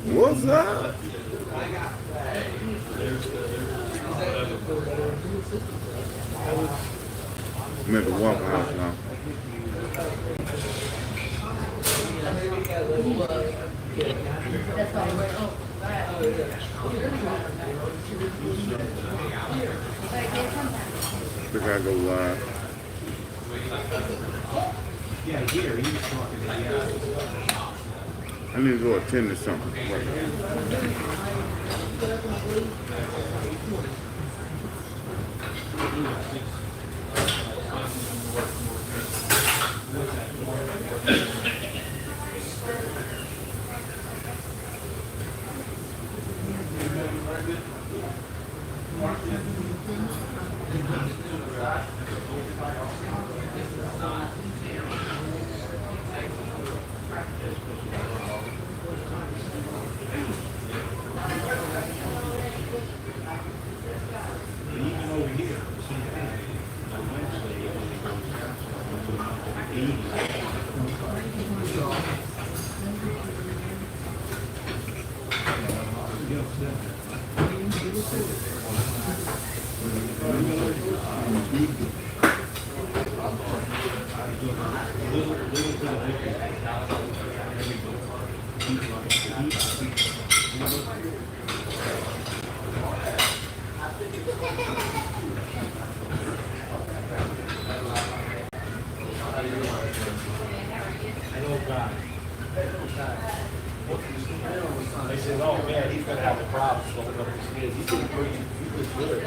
What's up? I'm at the Waffle House now. I think I go live. I need to go attend to something. They said, oh man, he's going to have a problem slowing up his knees. He was good. He was good.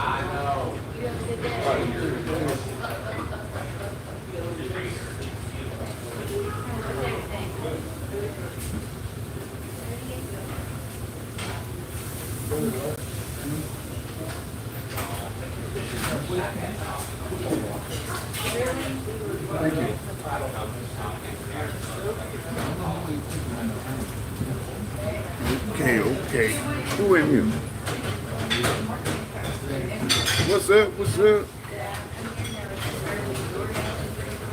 I know. Okay. Who in here? What's up?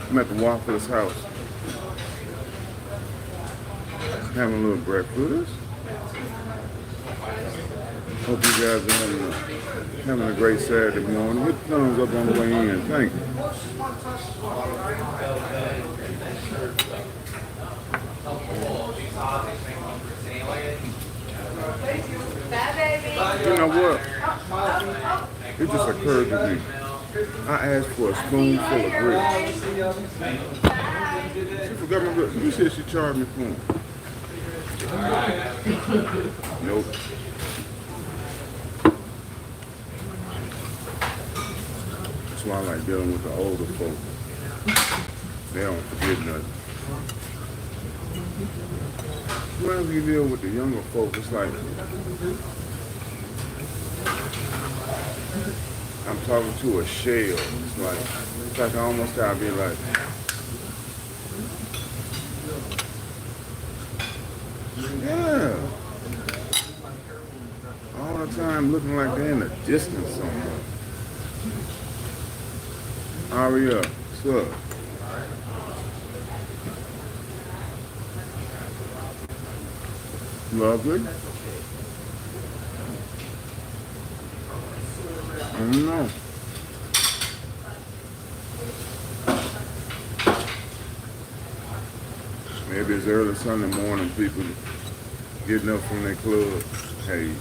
I'm at the Waffle's house. Having a little breakfast. Hope you guys are having a great Saturday morning. Hit the thumbs up on the way in. Thank you. You know what? It just occurred to me. I asked for a spoonful of grits. She forgot my grits. You said she charged me for them. Nope. That's why I like dealing with the older folk. They don't forget nothing. Whenever you deal with the younger folk, it's like I'm talking to a shell. It's like I almost gotta be like, yeah. All the time looking like they're in the distance somewhere. Hurry up. What's up? Lovely. I don't know. Maybe it's early Sunday morning, people getting up from their club. Hey.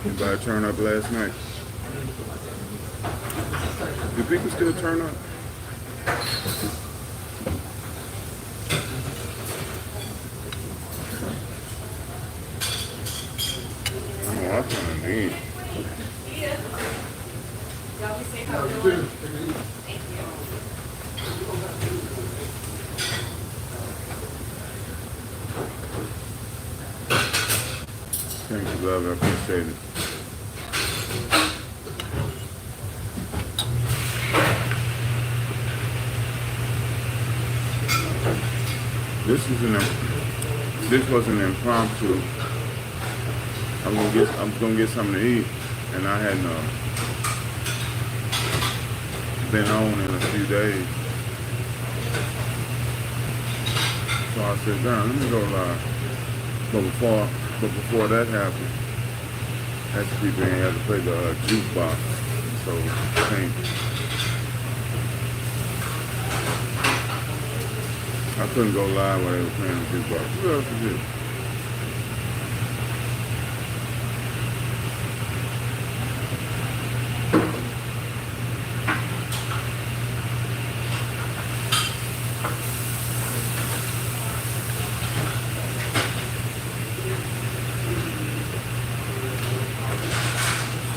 Anybody turn up last night? Do people still turn up? Oh, I kind of need. Y'all be safe out there. Thank you. Thank you, love. I appreciate it. This was an impromptu. I'm gonna get something to eat, and I hadn't been on in a few days. So I said, "Damn, let me go live." But before that happened, had to people in had to play the jukebox. So I couldn't go live while they were playing the jukebox. What else is it?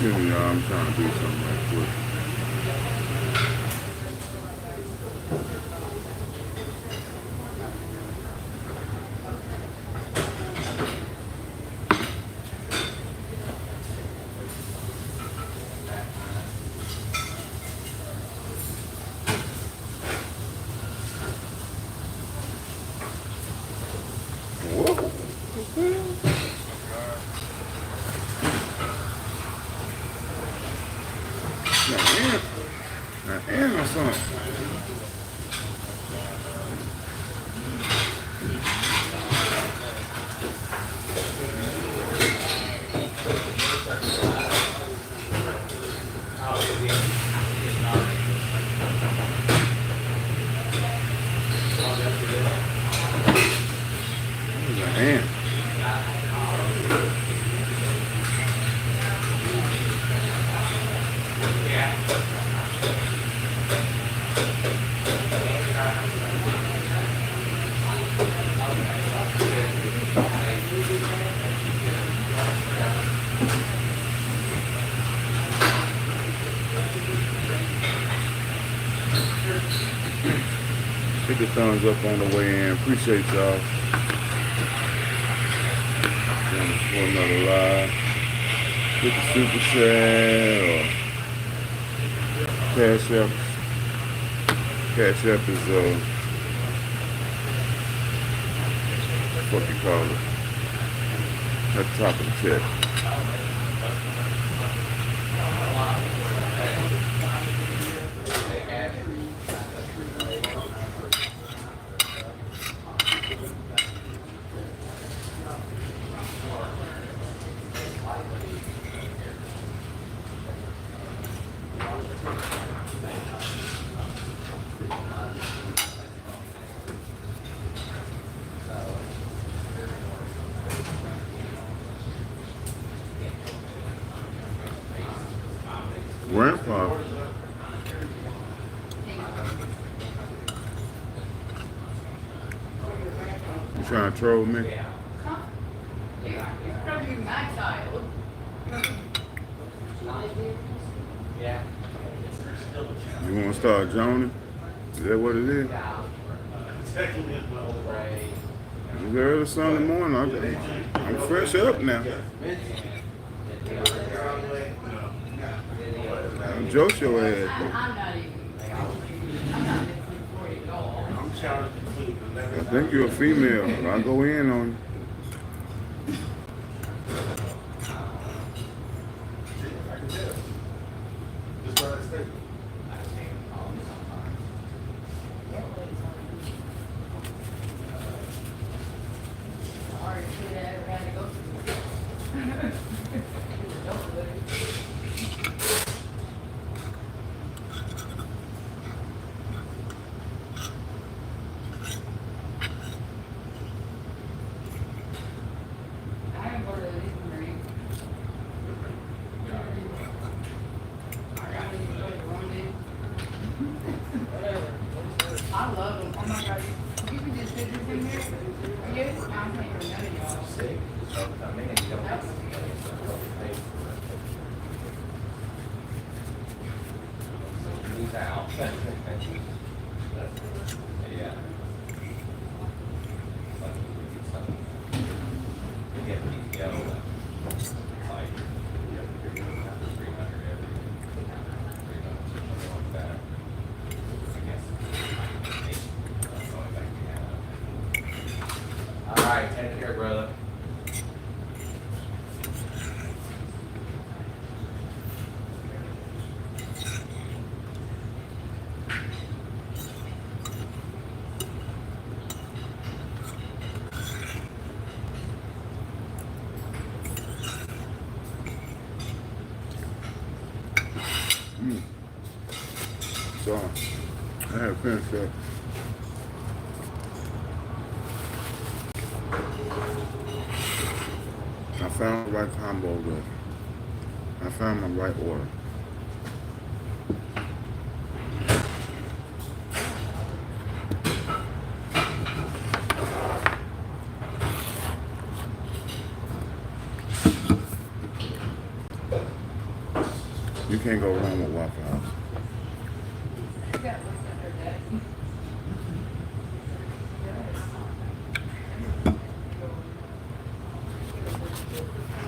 Excuse me, y'all. I'm trying to do something right quick. And or something. Man. Hit the thumbs up on the way in. Appreciate y'all. For another live. Hit the super chat or cash app. Cash app is what you call it. At the top of the check. Grandpa. You trying to troll me? Probably my child. You want to start joning? Is that what it is? It's early Sunday morning. I'm fresh up now. I'm joke your ass. I'm not even for it at all. I think you're a female. I'll go in on you. sick, just don't come in, you don't have to be so don't pay for it. So he's out. Yeah. Like, we get something. We get PTO, it's like, you have to figure out 300 every 3 months or something like that. I guess, that's the only thing we have. All right, take care, brother. So, I had finished up. I found the right combo though. I found my right order. You can't go wrong with Waffle House.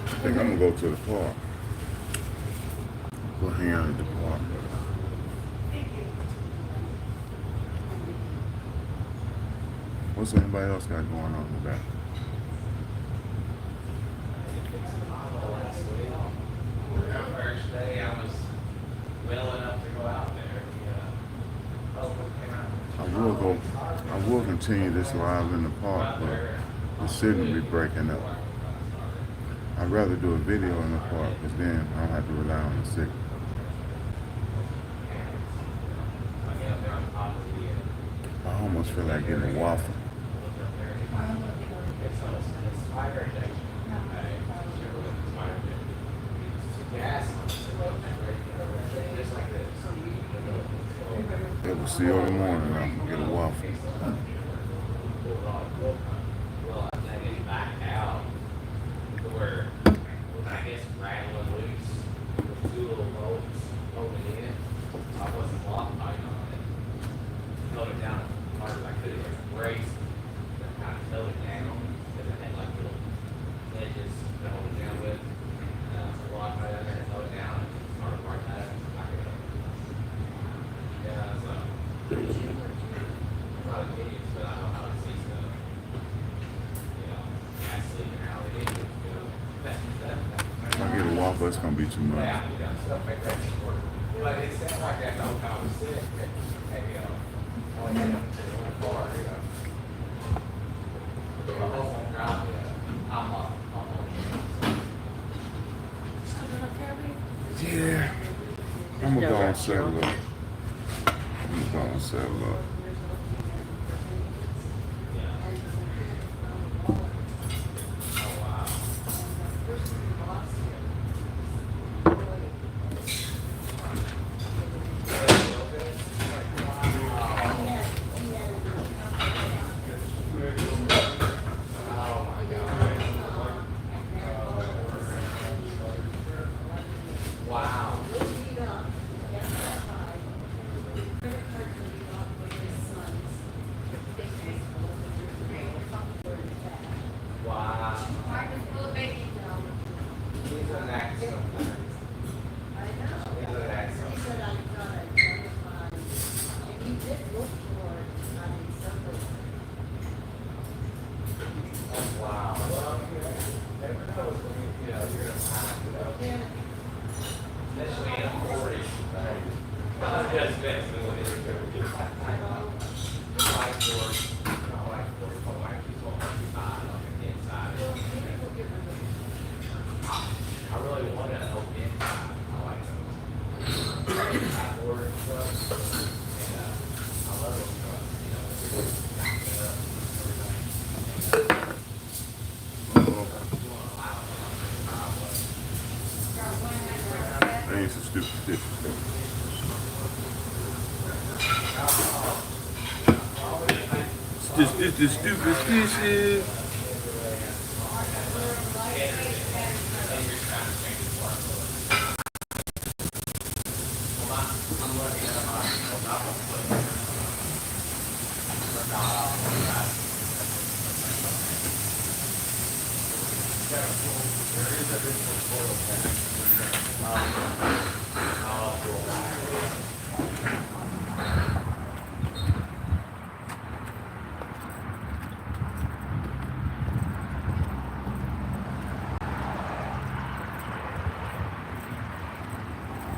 I think I'm gonna go to the park. Go hang out at the park. What's anybody else got going on in the back? First day, I was well enough to go out there. I will continue this live in the park, but the signal be breaking up. I'd rather do a video in the park, because then I don't have to rely on the signal. I almost feel like getting a waffle. It will see you in the morning. I can get a waffle. Well, I think it's back out where I guess rattling loose with 2 little bolts holding it in. I wasn't locked tight on it. Held it down as hard as I could. It was braced to kind of held it down because it had like little edges to hold it down with. So locked right under and held it down and started right there. Yeah, so I'm not an idiot, but I know how to see stuff. You know, actually, how it is. If I get a waffle, it's going to be too much. Yeah, you know, stuff like that. But it sounds like that the whole time I was sick. And, you know, only had them to the one bar, you know. The whole drive, I'm on. Yeah. I'm going to go and settle up. I'm going to go and settle up. Wow. Wow. He's an actor. He's an actor. Wow. Well, never knows when you know, you're gonna find, you know. Especially in a 40. Not just fixed, but what it is going to do. Like for, like for, like people on the inside. I really want to open inside. I like those. I ordered stuff. And I love those trucks. You know, I ain't some stupid shit. It's the stupid stitches. I'm looking at my couple places, but not all the time. There is a different portal there. I'll go back.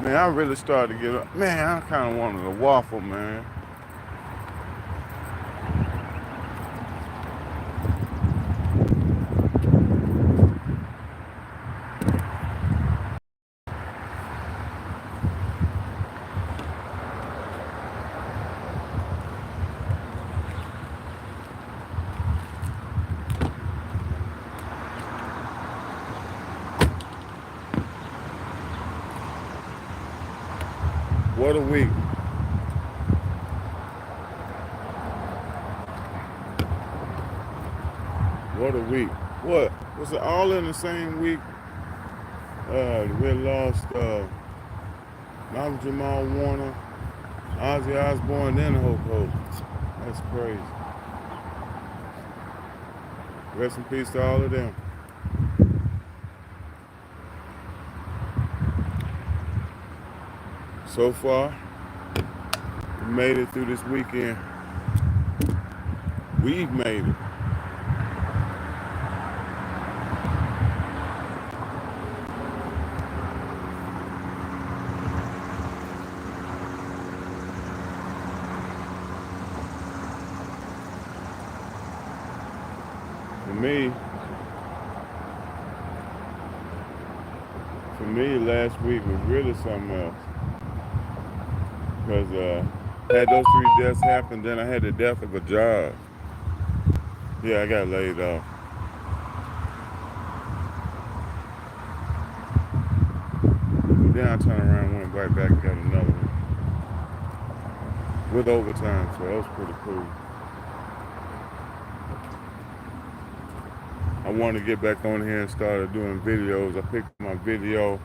Man, I really started to get up. Man, I kind of wanted a waffle, man. What a week. What a week. What? Was it all in the same week? We lost Malcolm Jamal Warner, Ozzy Osbourne, and Hulk Hogan. That's crazy. Rest in peace to all of them. So far, we made it through this weekend. We've made it. For me, last week was really something else. Because had those 3 deaths happen, then I had the death of a job. Yeah, I got laid off. Then I turned around, went right back and got another one. With overtime, so that was pretty cool. I wanted to get back on here and started doing videos. I picked my video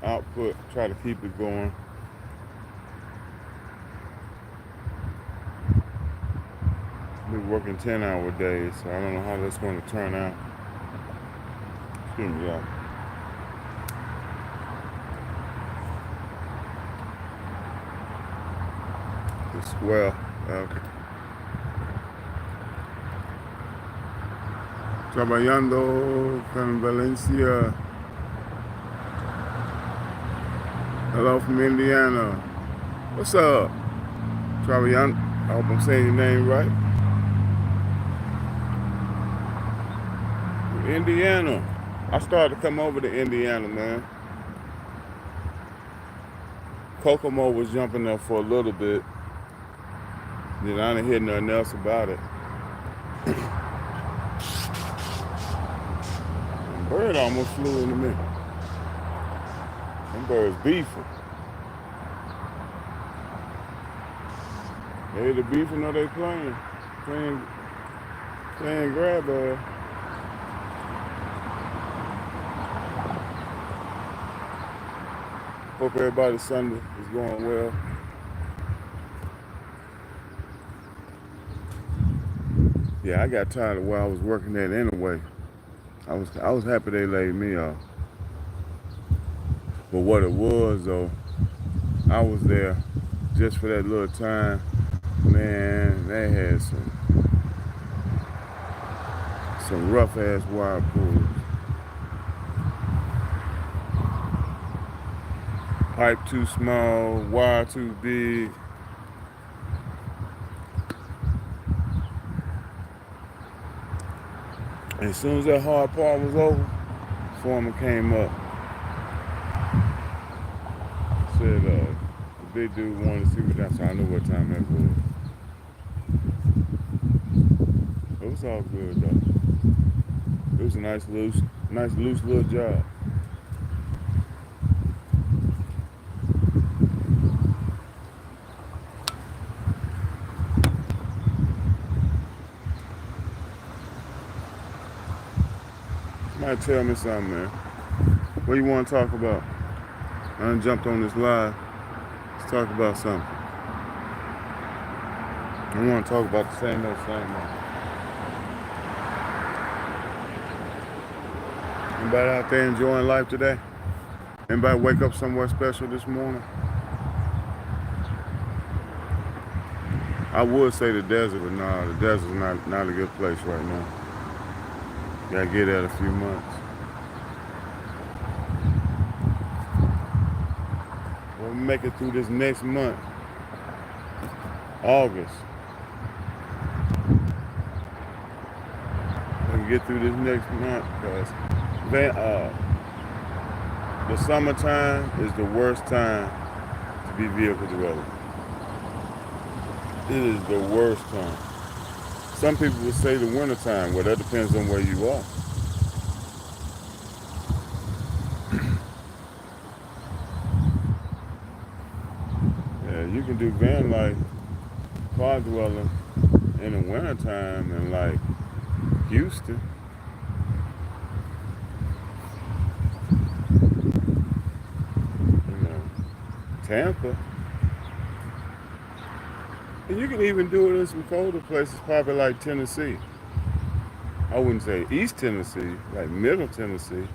output, try to keep it going. Been working 10-hour days, so I don't know how that's going to turn out. Excuse me, y'all. The swell. Okay. Trabajando con Valencia. Hello from Indiana. What's up? Trabajando. I hope I'm saying your name right. Indiana. I started to come over to Indiana, man. Kokomo was jumping there for a little bit. Then I didn't hear nothing else about it. A bird almost flew into me. Them birds beefing. They either beefing or they playing. Playing grab bag. Hope everybody's Sunday is going well. Yeah, I got tired of where I was working at anyway. I was happy they laid me off. But what it was though, I was there just for that little time. Man, they had some rough ass wild pulls. Pipe too small, wire too big. And as soon as that hard part was over, foreman came up. Said the big dude wanted to see what that, so I knew what time that was. It was all good though. It was a nice loose little job. Somebody tell me something, man. What you want to talk about? I done jumped on this live. Let's talk about something. I want to talk about the same old, same old. Anybody out there enjoying life today? Anybody wake up somewhere special this morning? I would say the desert, but no, the desert's not a good place right now. Gotta get that a few months. We'll make it through this next month, August. We'll get through this next month because the summertime is the worst time to be vehicle development. It is the worst time. Some people would say the wintertime. Well, that depends on where you are. Yeah, you can do van life, car dwelling in the wintertime in like Houston. You know, Tampa. And you can even do it in some colder places, probably like Tennessee. I wouldn't say East Tennessee, like Middle Tennessee.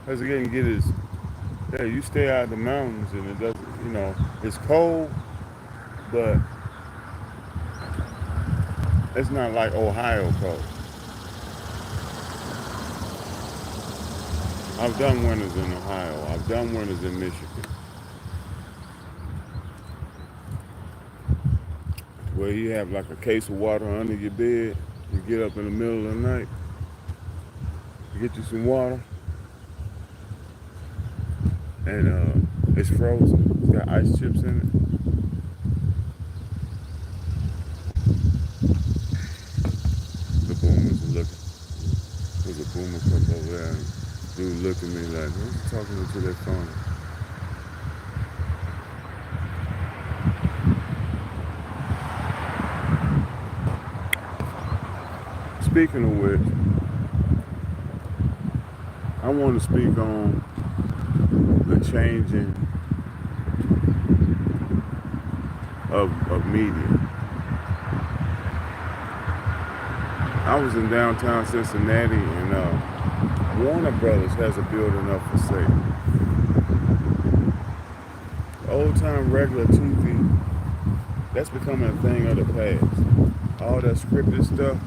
Because again, you stay out of the mountains and it doesn't, it's cold, but it's not like Ohio cold. I've done winters in Ohio. I've done winters in Michigan. Where you have like a case of water under your bed. You get up in the middle of the night, you get you some water, and it's frozen. It's got ice chips in it. The boomers are looking. There's a boomer come over there and dude look at me like, who's talking to their phone? Speaking of which, I want to speak on the changing of media. I was in downtown Cincinnati and Warner Brothers has a building up for sale. Old time regular TV, that's becoming a thing of the past. All that scripted stuff.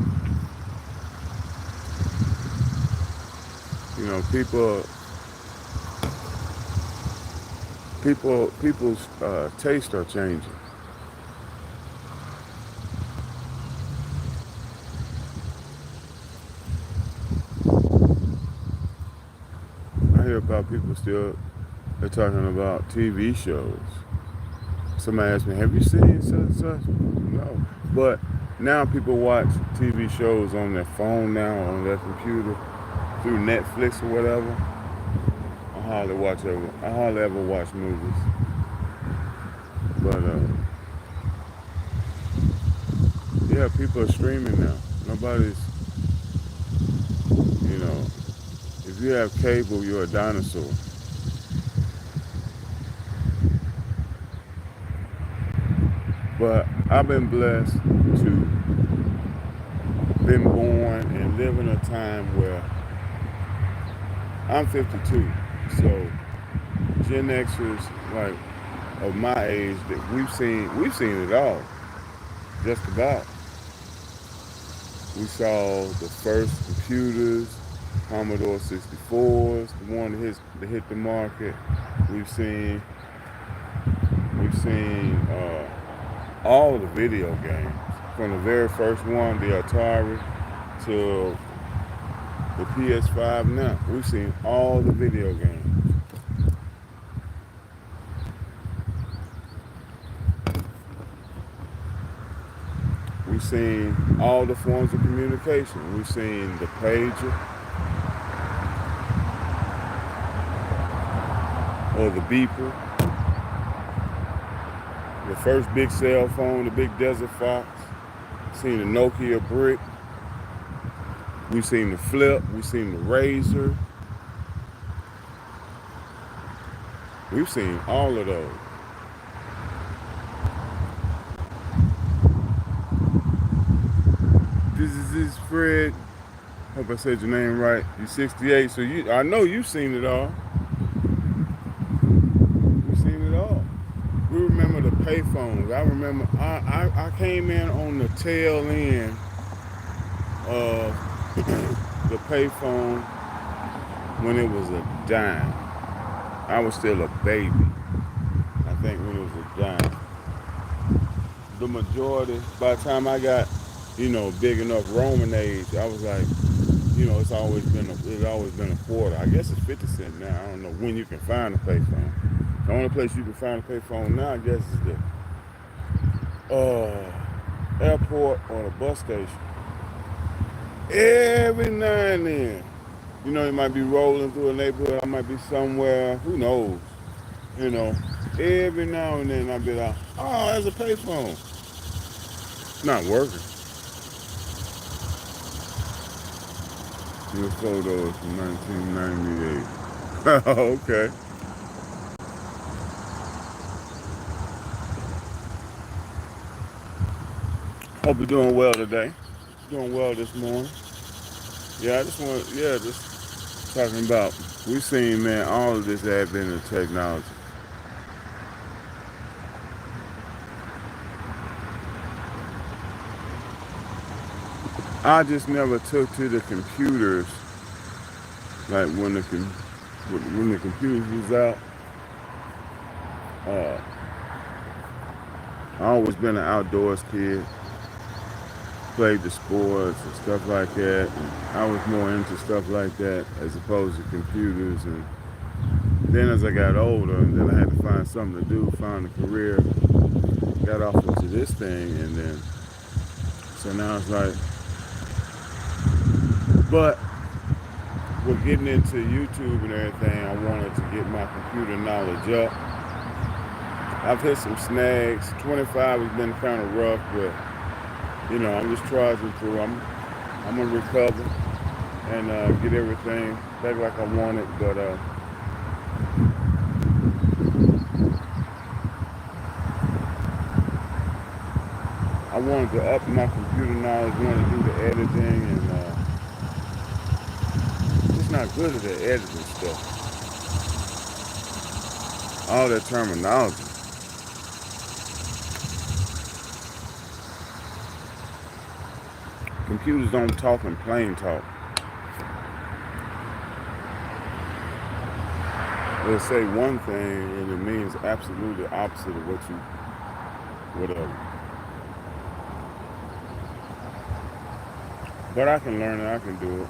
People's tastes are changing. I hear about people they're talking about TV shows. Somebody asked me, have you seen such and such? No. But now people watch TV shows on their phone now, on their computer, through Netflix or whatever. I hardly ever watch movies. But yeah, people are streaming now. Nobody's, if you have cable, you're a dinosaur. But I've been blessed to been born and live in a time where I'm 52, so Gen Xers like of my age that we've seen it all, just about. We saw the first computers, Commodore 64s, the one that hit the market. We've seen all the video games, from the very first one, the Atari, to the PS5 now. We've seen all the video games. We've seen all the forms of communication. We've seen the pager, or the beeper, the first big cell phone, the big Desert Fox. Seen the Nokia brick. We've seen the flip. We've seen the razor. We've seen all of those. This is Fred. Hope I said your name right. You're 68, so I know you've seen it all. You've seen it all. We remember the payphones. I remember I came in on the tail end of the payphone when it was a dime. I was still a baby. I think when it was a dime. The majority, by the time I got, big enough Roman age, I was like, it's always been a quarter. I guess it's 50 cents now. I don't know when you can find a payphone. The only place you can find a payphone now, I guess, is the airport or the bus station. Every now and then, you might be rolling through a neighborhood. I might be somewhere. Who knows? Every now and then I'll be like, oh, there's a payphone. It's not working. Your photos from 1998. Okay. Hope you're doing well today. Doing well this morning. Yeah, just talking about, we've seen, man, all of this advent of technology. I just never took to the computers, like when the computers was out. I always been an outdoors kid, played the sports and stuff like that. And I was more into stuff like that as opposed to computers. And then as I got older, and then I had to find something to do, find a career, got off into this thing, and then so now it's like, but with getting into YouTube and everything, I wanted to get my computer knowledge up. I've hit some snags. 25 has been kind of rough, but I'm just trudging through. I'm gonna recover and get everything back like I want it. But I wanted to up my computer knowledge. Wanted to do the editing, and just not good at the editing stuff. All that terminology. Computers don't talk in plain talk. They'll say one thing and it means absolutely opposite of whatever. But I can learn it, I can do it.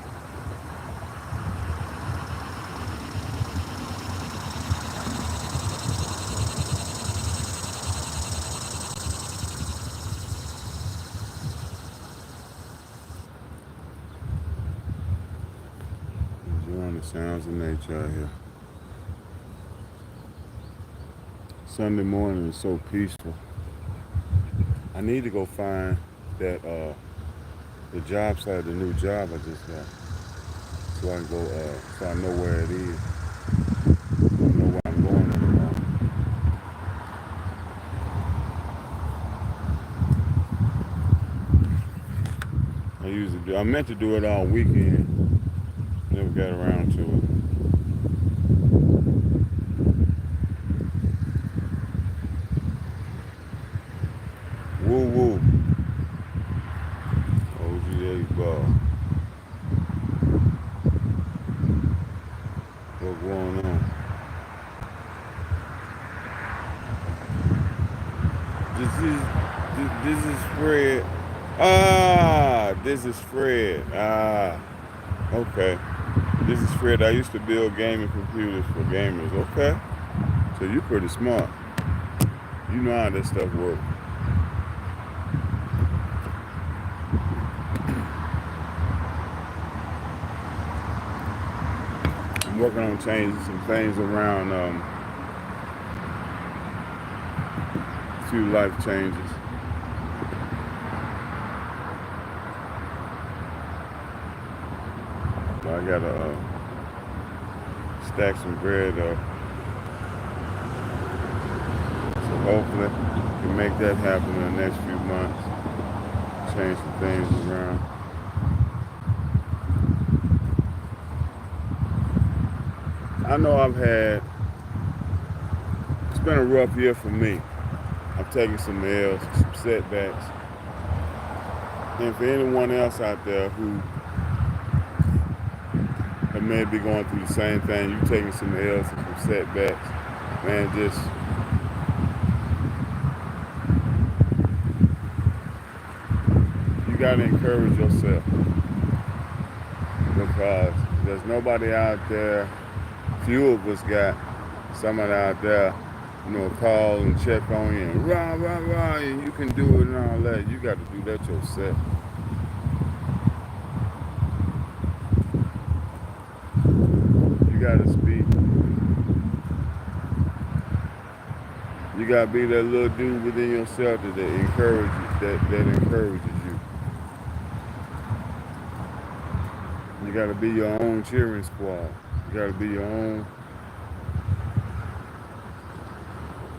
Enjoying the sounds of nature out here. Sunday morning is so peaceful. I need to go find that the job site, the new job I just got, so I can go, so I know where it is, know where I'm going anymore. I meant to do it all weekend, never got around to it. Woo woo. OGA ball. What's going on? This is Fred. This is Fred. Okay. This is Fred. I used to build gaming computers for gamers. Okay. So you're pretty smart. You know how this stuff works. I'm working on changing some things around, a few life changes. I gotta stack some bread up. hopefully can make that happen in the next few months. Change some things around. I know it's been a rough year for me. I'm taking some L's, some setbacks. And for anyone else out there who may be going through the same thing, you taking some L's and some setbacks, man, just you gotta encourage yourself because there's nobody out there. Few of us got somebody out there, call and check on you and rah, rah, rah, and you can do it and all that. You got to do that yourself. You got to speak. You got to be that little dude within yourself that encourages you. You got to be your own cheering squad. You got to be your own.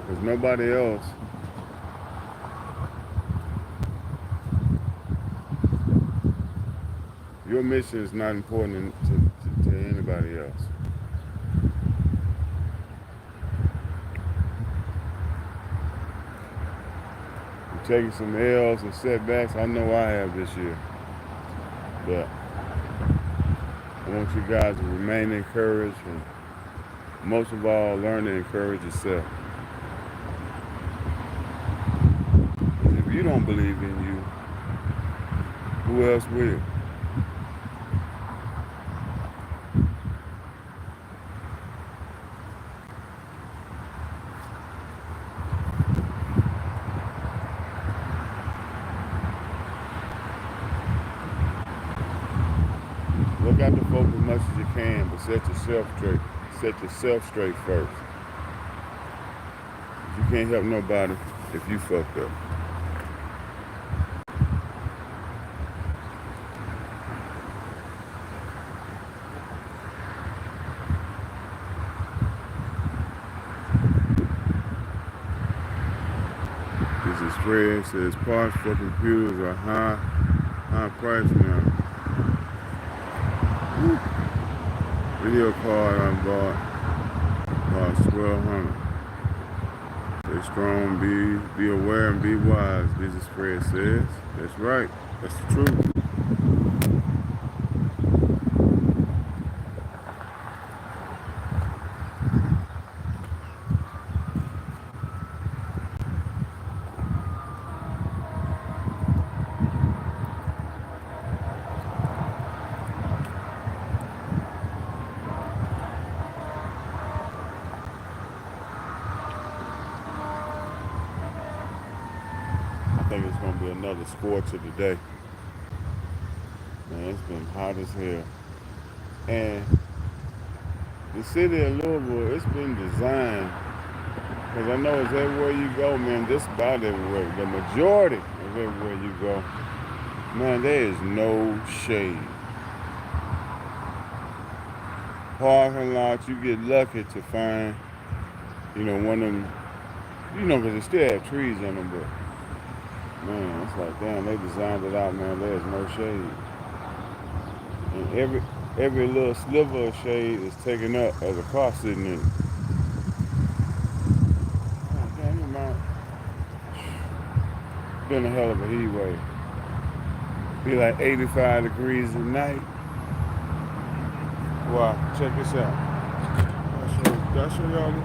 There's nobody else. Your mission is not important to anybody else. You're taking some L's and setbacks. I know I have this year. But I want you guys to remain encouraged and most of all, learn to encourage yourself. If you don't believe in you, who else will? Look out the folk as much as you can, but set yourself straight. Set yourself straight first. You can't help nobody if you fucked up. This is Fred says parts for computers are high price now. Woo. Video card I bought cost $1,200. Stay strong, be aware, and be wise. This is Fred says. That's right. That's the truth. I think it's gonna be another scorcher today. Man, it's been hot as hell. And the city of Louisville, it's been designed, because I know it's everywhere you go, man, just about everywhere. The majority of everywhere you go, man, there is no shade. Parking lots, you get lucky to find, one of them, because they still have trees in them, but man, it's like, damn, they designed it out, man. There's no shade. And every little sliver of shade is taken up as a car sitting in it. Oh, damn, you might. Been a hell of a heat wave. Be like 85 degrees at night. Wow, check this out. Did I show y'all this?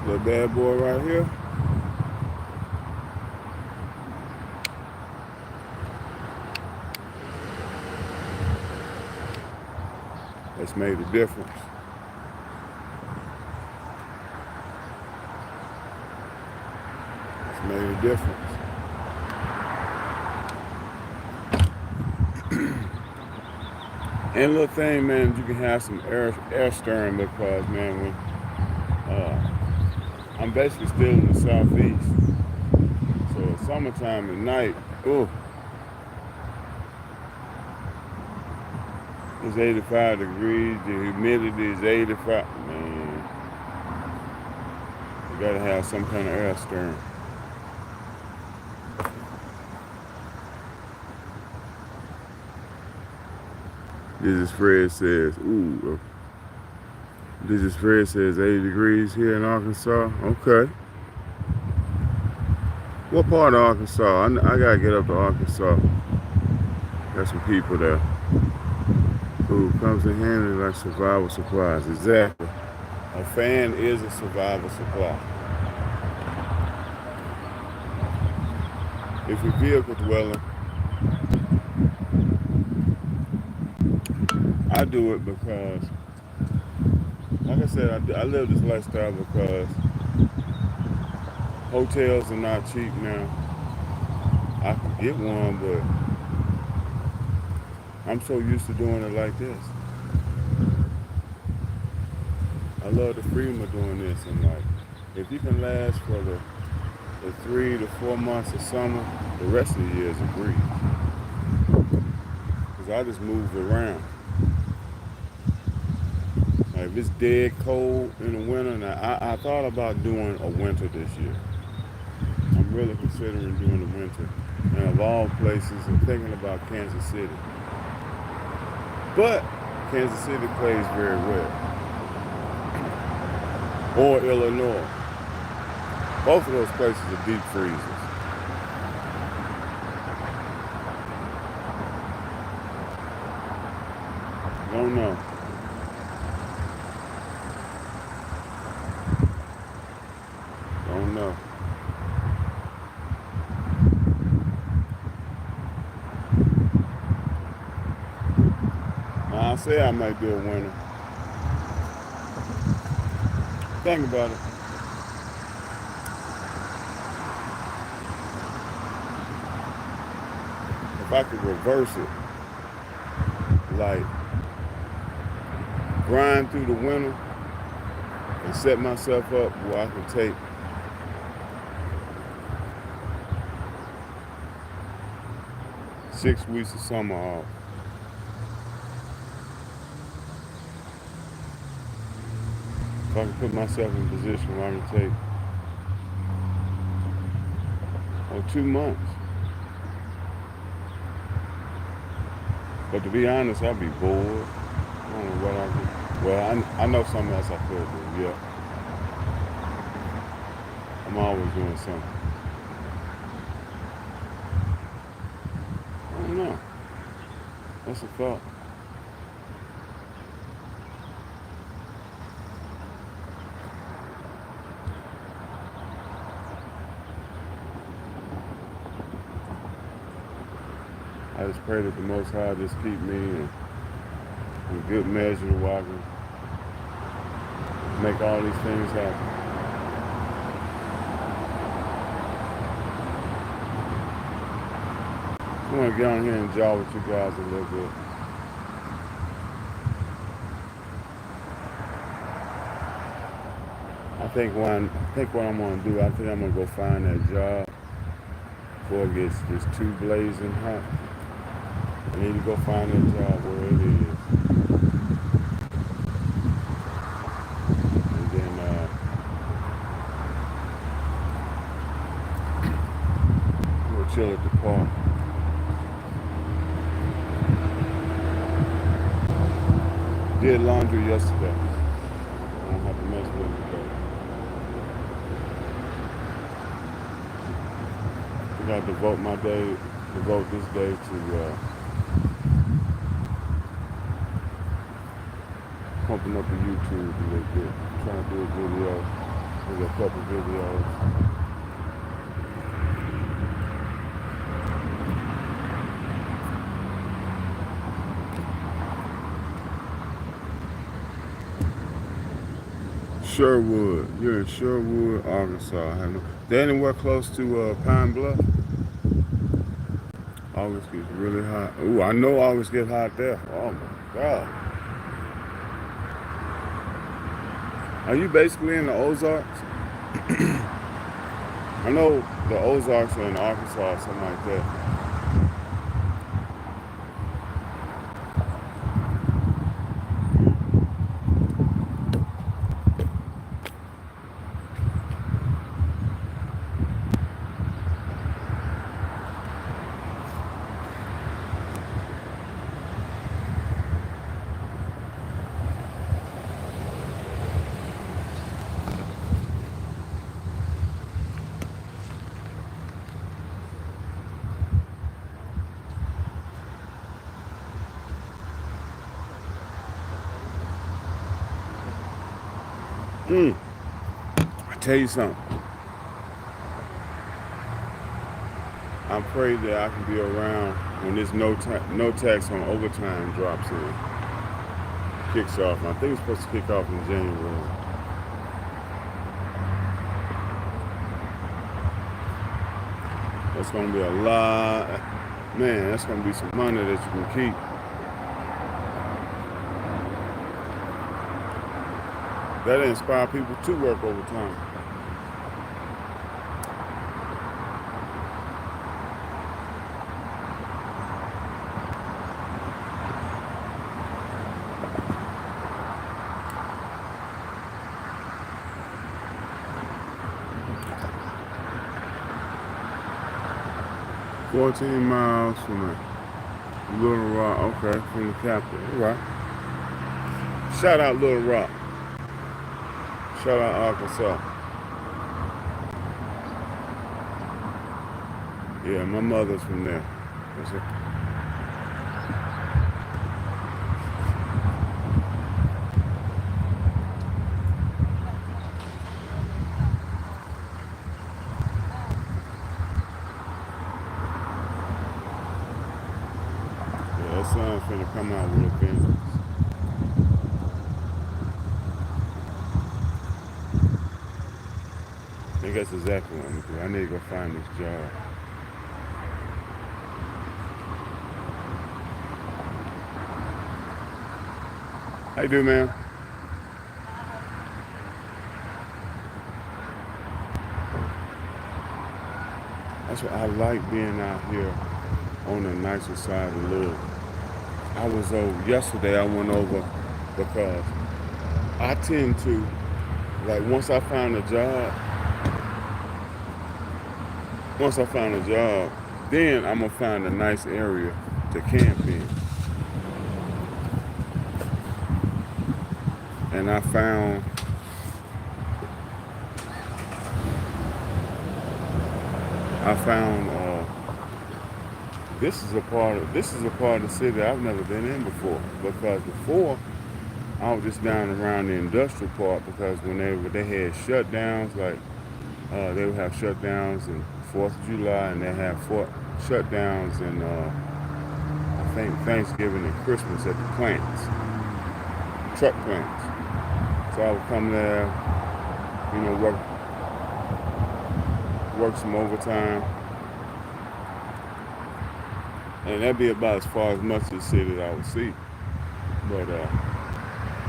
Little bad boy right here. That's made a difference. It's made a difference. And little thing, man, you can have some air stirring because, man, when I'm basically still in the southeast. So it's summertime at night, ooh. It's 85 degrees. The humidity is 85. Man, you gotta have some kind of air stirring. This is Fred says, ooh, this is Fred says 80 degrees here in Arkansas. Okay. What part of Arkansas? I gotta get up to Arkansas. Got some people there. Ooh, comes in handy like survival supplies. Exactly. A fan is a survival supply. If you're vehicle dwelling, I do it because, like I said, I live this lifestyle because hotels are not cheap now. I can get one, but I'm so used to doing it like this. I love the freedom of doing this, and like, if you can last for the 3 to 4 months of summer, the rest of the year is a breeze. Because I just move around. Like if it's dead cold in the winter, now I thought about doing a winter this year. I'm really considering doing the winter. And of all places, I'm thinking about Kansas City. But Kansas City plays very well. Or Illinois. Both of those places are deep freezers. Don't know. Don't know. Now I say I might do a winter. Think about it. If I could reverse it, like grind through the winter and set myself up where I can take 6 weeks of summer off. If I can put myself in a position where I can take 2 months. But to be honest, I'd be bored. I don't know what I do. Well, I know something else I could do, yeah. I'm always doing something. I don't know. That's a thought. I just pray that the Most High just keep me in good measure where I can make all these things happen. I want to get on here and jaw with you guys a little bit. I think what I'm going to do, I think I'm going to go find that job before it gets just too blazing hot. I need to go find that job where it is. And then we'll chill at the park. Did laundry yesterday. I don't have to mess with it today. I got to devote this day to pumping up the YouTube a little bit. I'm trying to do a video. There's a couple videos. Sherwood. You're in Sherwood, Arkansas. They anywhere close to Pine Bluff? August gets really hot. Ooh, I know August gets hot there. Oh my God. Are you basically in the Ozarks? I know the Ozarks are in Arkansas or something like that. Mm, I tell you something. I pray that I can be around when this no tax on overtime drops in, kicks off. I think it's supposed to kick off in January. That's gonna be a lot, man. That's gonna be some money that you can keep. That inspire people to work overtime. 14 miles from Little Rock. Okay, from the capital. All right. Shout out Little Rock. Shout out Arkansas. Yeah, my mother's from there. That's it. Yeah, that sun's finna come out with a vengeance. I think that's exactly what I'm gonna do. I need to go find this job. How you doing, man? That's what I like being out here on the nicer side of the Lord. I was over yesterday. I went over because I tend to like once I find a job, then I'm gonna find a nice area to camp in. And I found this is a part of the city I've never been in before. Because before I was just down around the industrial part because whenever they had shutdowns, like they would have shutdowns in 4th of July and they have shutdowns in I think Thanksgiving and Christmas at the plants, truck plants. So I would come there, work some overtime, and that'd be about as far as much of the city that I would see. But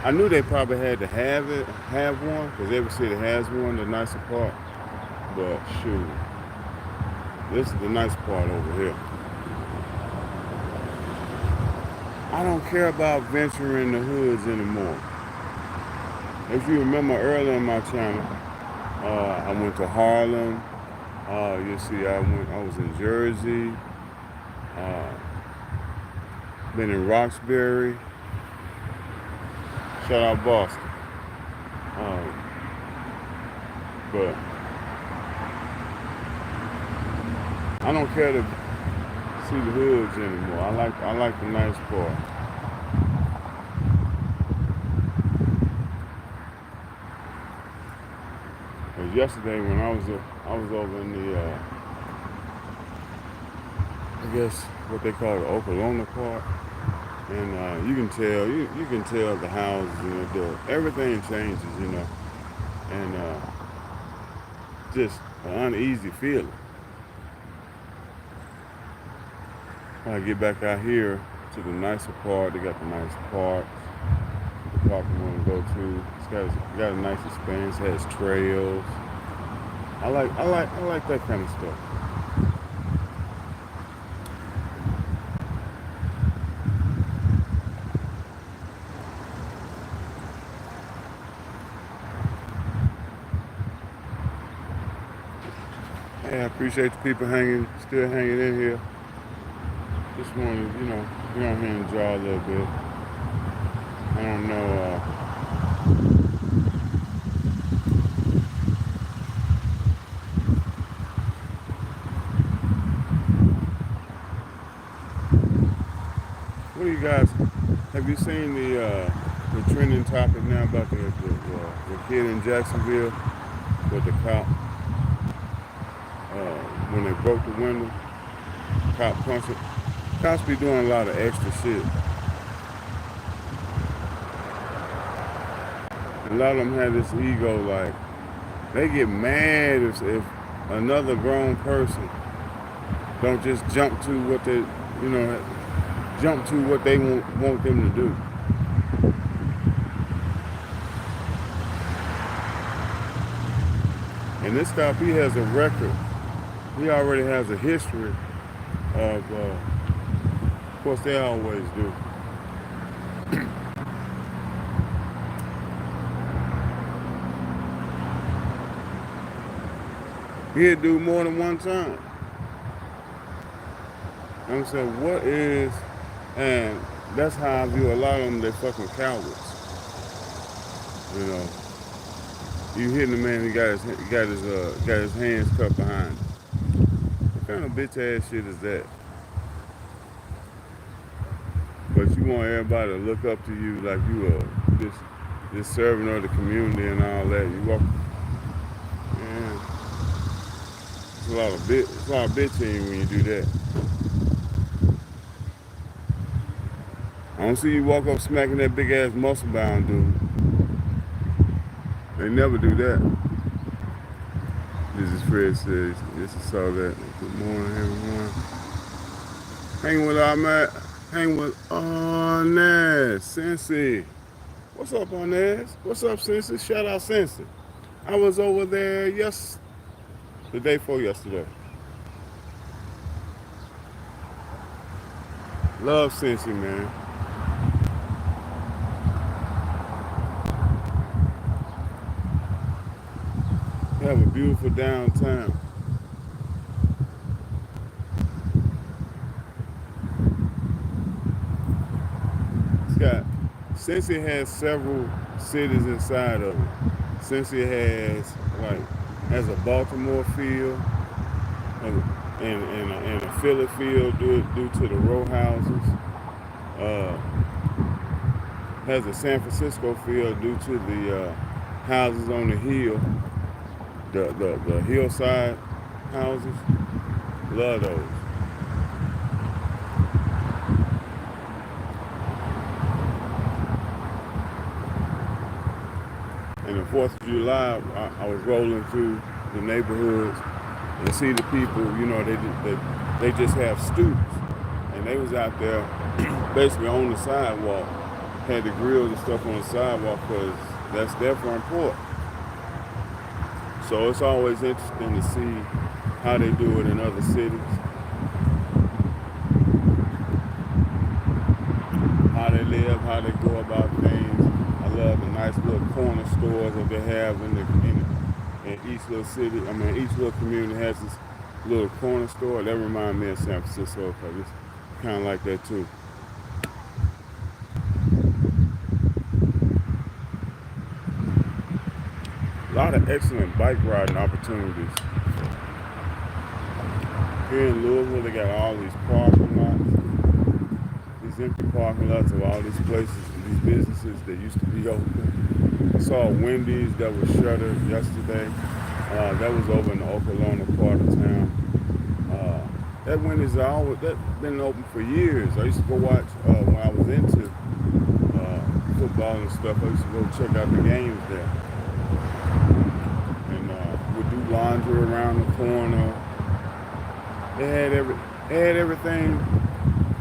I knew they probably had to have one, because every city has one, the nicer part. But shoot, this is the nice part over here. I don't care about venturing the hoods anymore. If you remember earlier in my channel, I went to Harlem. You see, I was in Jersey. Uh, been in Roxbury. Shout out Boston. Um, but I don't care to see the hoods anymore. I like the nice part. Cause yesterday when I was over in the I guess what they call the Oklahoma part, and you can tell the houses and everything changes, and just an uneasy feeling. When I get back out here to the nicer part, they got the nice parks, the park I want to go to. Got a nice expanse, has trails. I like that kind of stuff. Hey, I appreciate the people still hanging in here. Just wanted, get on here and draw a little bit. I don't know. What do you guys? Have you seen the the trending topic now about the kid in Jacksonville with the cop. When they broke the window, cop punched it. Cops be doing a lot of extra shit. A lot of them have this ego, like they get mad if another grown person don't just jump to what they, jump to what they want them to do. And this cop, he has a record. He already has a history of course they always do. He'd do more than one time. I'm saying, what is, and that's how I view a lot of them, they're fucking cowards. You know, you hitting the man, he got his hands cupped behind him. What kind of bitch ass shit is that? But you want everybody to look up to you like you are this servant of the community and all that. You walk, man. It's a lot of bitching when you do that. I don't see you walk up smacking that big ass muscle bound dude. They never do that. This is Fred says, this is all that. Good morning, everyone. Hang with our man. Hang with Arnaz, Sensei. What's up, Arnaz? What's up, Sensei? Shout out, Sensei. I was over there the day before yesterday. Love Sensei, man. You have a beautiful downtown. Cincy has several cities inside of it. Cincy has a Baltimore feel and a Philly feel due to the row houses. Has a San Francisco feel due to the houses on the hill, the hillside houses. Love those. And the 4th of July, I was rolling through the neighborhoods and see the people, they just have stoops. And they was out there basically on the sidewalk, had the grills and stuff on the sidewalk because that's their front porch. So it's always interesting to see how they do it in other cities. How they live, how they go about things. I love the nice little corner stores that they have in each little city. I mean, each little community has this little corner store. That reminds me of San Francisco because it's kind of like that too. A lot of excellent bike riding opportunities. Here in Louisville, they got all these parking lots. These empty parking lots of all these places, these businesses that used to be open. I saw Wendy's that was shuttered yesterday. That was over in the Okolona part of town. That Wendy's that's been open for years. I used to go watch when I was into football and stuff. I used to go check out the games there, and would do laundry around the corner. They had everything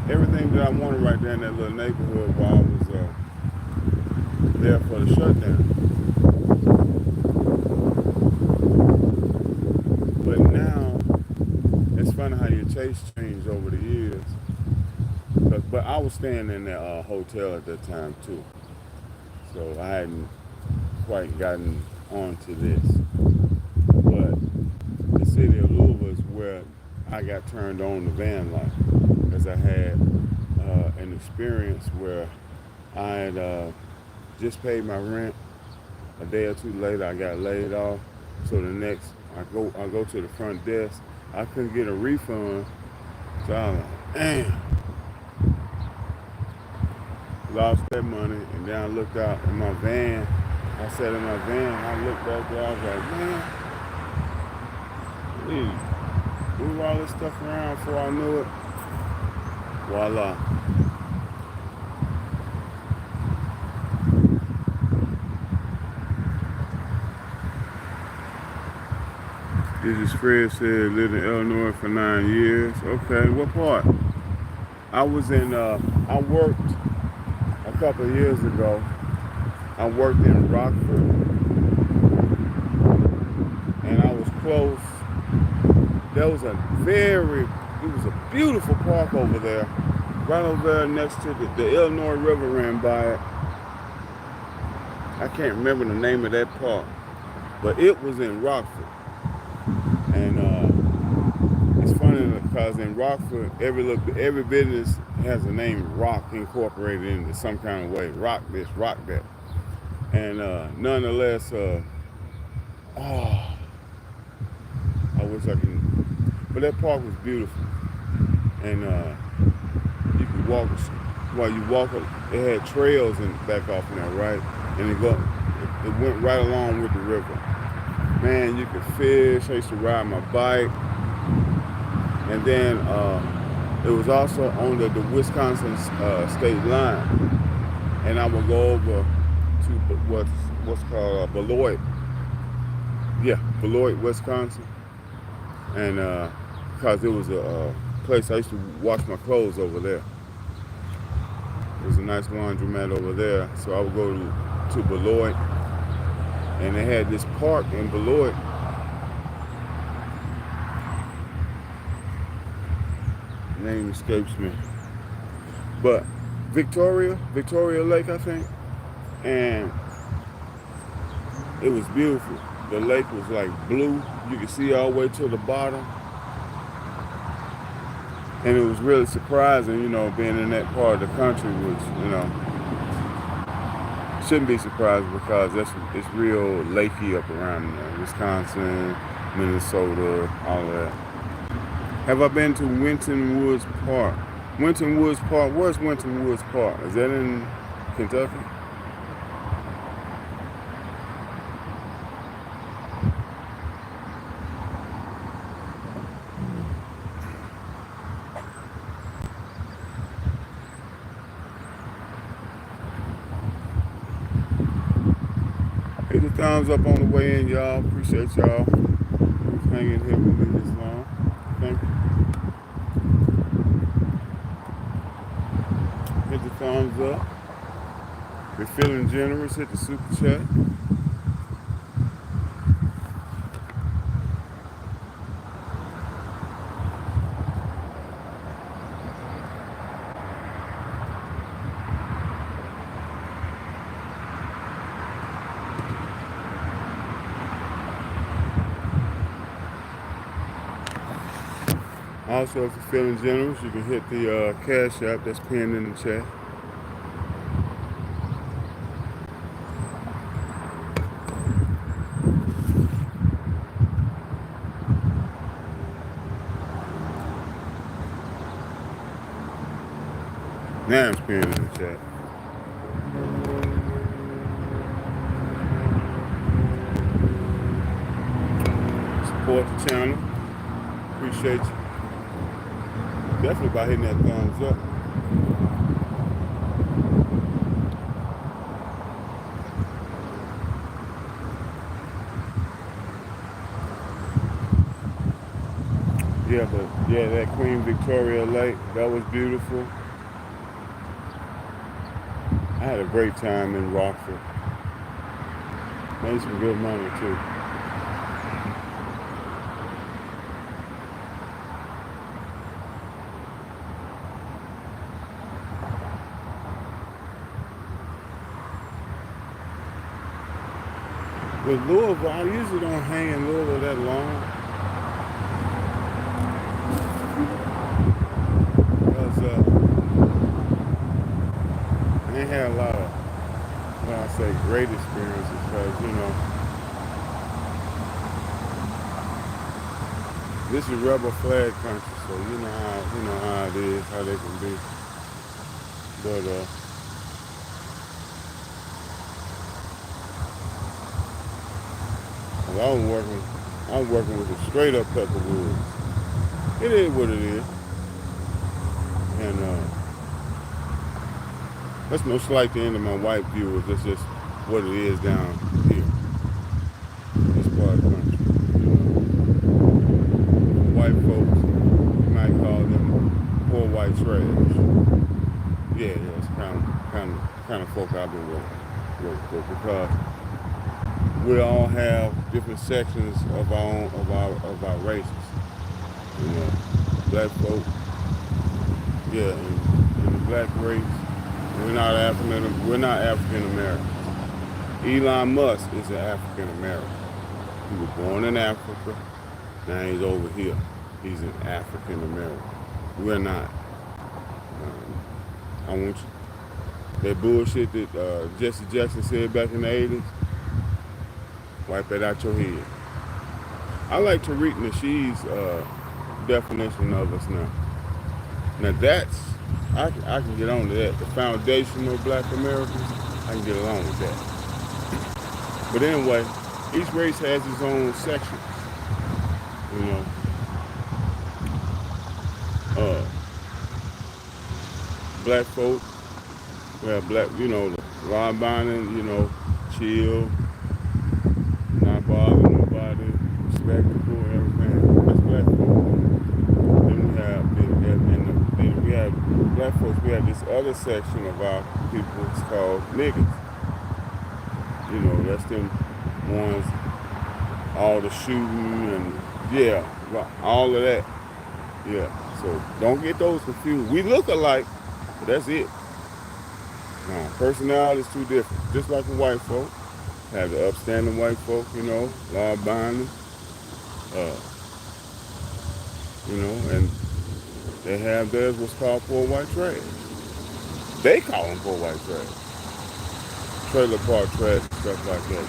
that I wanted right there in that little neighborhood while I was there for the shutdown. But now, it's funny how your taste changed over the years. But I was staying in that hotel at that time too. So I hadn't quite gotten onto this. But the city of Louisville is where I got turned on to van life. Because I had an experience where I had just paid my rent. A day or two later, I got laid off. So the next, I go to the front desk. I couldn't get a refund. So I was like, damn. lost that money, and then I looked out in my van. I sat in my van, and I looked back there, I was like, man, please, move all this stuff around before I knew it. Voila. This is Fred said, lived in Illinois for 9 years. Okay, what part? I worked a couple of years ago. I worked in Rockford, and I was close. There was it was a beautiful park over there. Right over there next to the Illinois River ran by it. I can't remember the name of that park, but it was in Rockford. And it's funny because in Rockford, every business has a name Rock incorporated into some kind of way. Rock this, rock that. And nonetheless, I wish I can. But that park was beautiful, and you could walk while you walk. It had trails back off in there, right? And it went right along with the river. Man, you could fish. I used to ride my bike, and then it was also on the Wisconsin state line, and I would go over to what's called Beloit. Yeah, Beloit, Wisconsin, and because it was a place I used to wash my clothes over there. There was a nice laundromat over there, so I would go to Beloit, and they had this park in Beloit. Name escapes me, but Victoria Lake, I think, and it was beautiful. The lake was like blue. You could see all the way to the bottom. And it was really surprising, being in that part of the country, which, shouldn't be surprising because it's real lakey up around there. Wisconsin, Minnesota, all of that. Have I been to Winton Woods Park? Winton Woods Park, where's Winton Woods Park? Is that in Kentucky? Hit the thumbs up on the way in, y'all. Appreciate y'all hanging here with me this long. Thank you. Hit the thumbs up. If you're feeling generous, hit the super chat. Also, if you're feeling generous, you can hit the Cash App that's pinned in the chat. Now it's pinned in the chat. Support the channel. Appreciate you. Definitely by hitting that thumbs up. Yeah, that Queen Victoria Lake, that was beautiful. I had a great time in Rockford. Made some good money too. With Louisville, I usually don't hang in Louisville that long. Because I ain't had a lot of, when I say great experiences, because, this is rebel flag country, so you know how it is, how they can be. But 'Cause I was working with a straight up Peckerwoods. It is what it is. And that's no slight to any of my white viewers. That's just what it is down here. This part of the country. White folks, you might call them poor white trash. Yeah, that's kind of folk I've been working with because we all have different sections of our races. You know, black folk, yeah, in the black race, we're not African Americans. Elon Musk is an African American. He was born in Africa. Now he's over here. He's an African American. We're not. I want you. That bullshit that Jesse Jackson said back in the 80s, wipe that out your head. I like Tariq Nasheed's definition of us now. Now that's, I can get on to that. The foundational black Americans, I can get along with that. But anyway, each race has its own sections. You know, black folk, well, black, you know, law abiding, you know, chill, not bothering nobody, respectable, everything. That's black folk. Then we have black folks. We have this other section of our people. It's called niggas. You know, that's them ones, all the shooting and yeah, all of that. Yeah. So don't get those confused. We look alike, but that's it. No, personality is too different. Just like the white folk. Have the upstanding white folk, you know, law abiding, you know, and they have theirs what's called poor white trash. They call them poor white trash. Trailer park trash and stuff like that.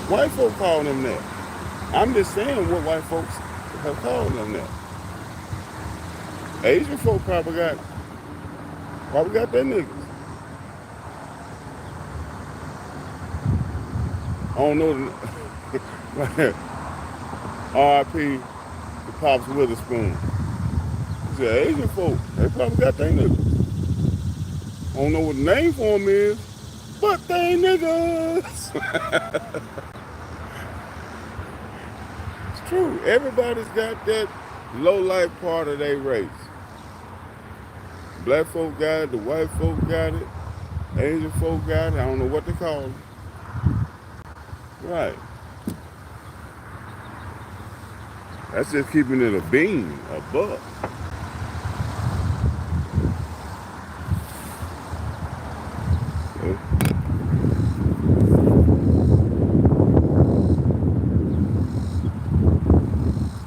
White folk call them that. I'm just saying what white folks have called them that. Asian folk probably got their niggas. I don't know. R.I.P. the Pops Witherspoon. He said, Asian folk, they probably got their niggas. I don't know what the name for them is, but they niggas. It's true. Everybody's got that low-life part of their race. Black folk got it, the white folk got it, Asian folk got it, I don't know what they call them. Right. That's just keeping it a bean, a buck.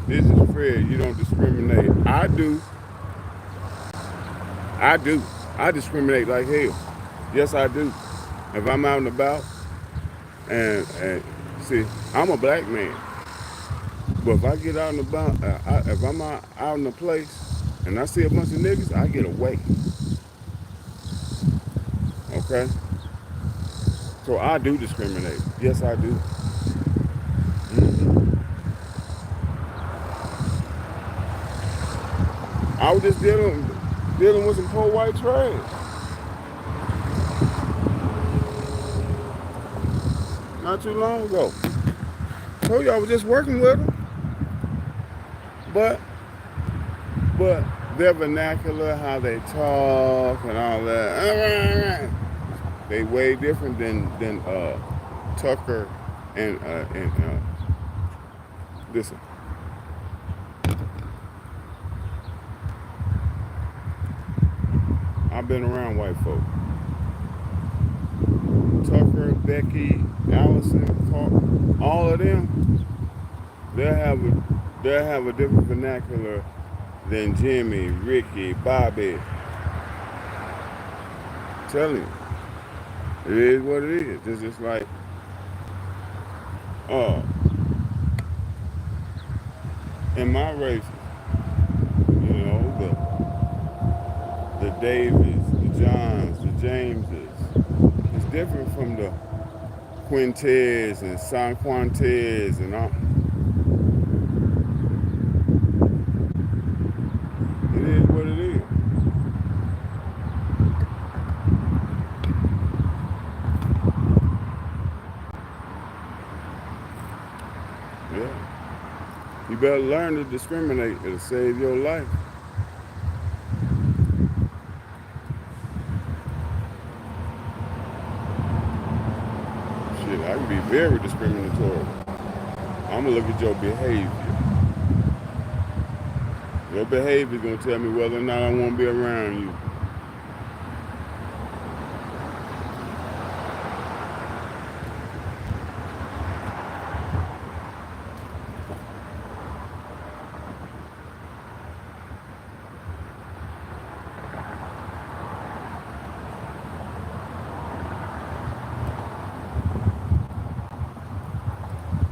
This is Fred, you don't discriminate. I do. I discriminate like hell. Yes, I do. If I'm out and about, and see, I'm a black man. But if I get out and about, if I'm out in a place and I see a bunch of niggas, I get away. Okay? So I do discriminate. Yes, I do. Mm-hmm. I was just dealing with some poor white trash. Not too long ago. Told you I was just working with them. But their vernacular, how they talk and all that, they way different than Tucker and listen. I've been around white folk. Tucker, Becky, Allison, Clark, all of them, they'll have a different vernacular than Jimmy, Ricky, Bobby. I'm telling you, it is what it is. It's just like, in my races, you know, the Davids, the Johns, the Jameses, it's different from Quintez and San Quintez and all. It is what it is. Yeah. You better learn to discriminate. It'll save your life. Shit, I can be very discriminatory. I'm gonna look at your behavior. Your behavior is gonna tell me whether or not I want to be around you.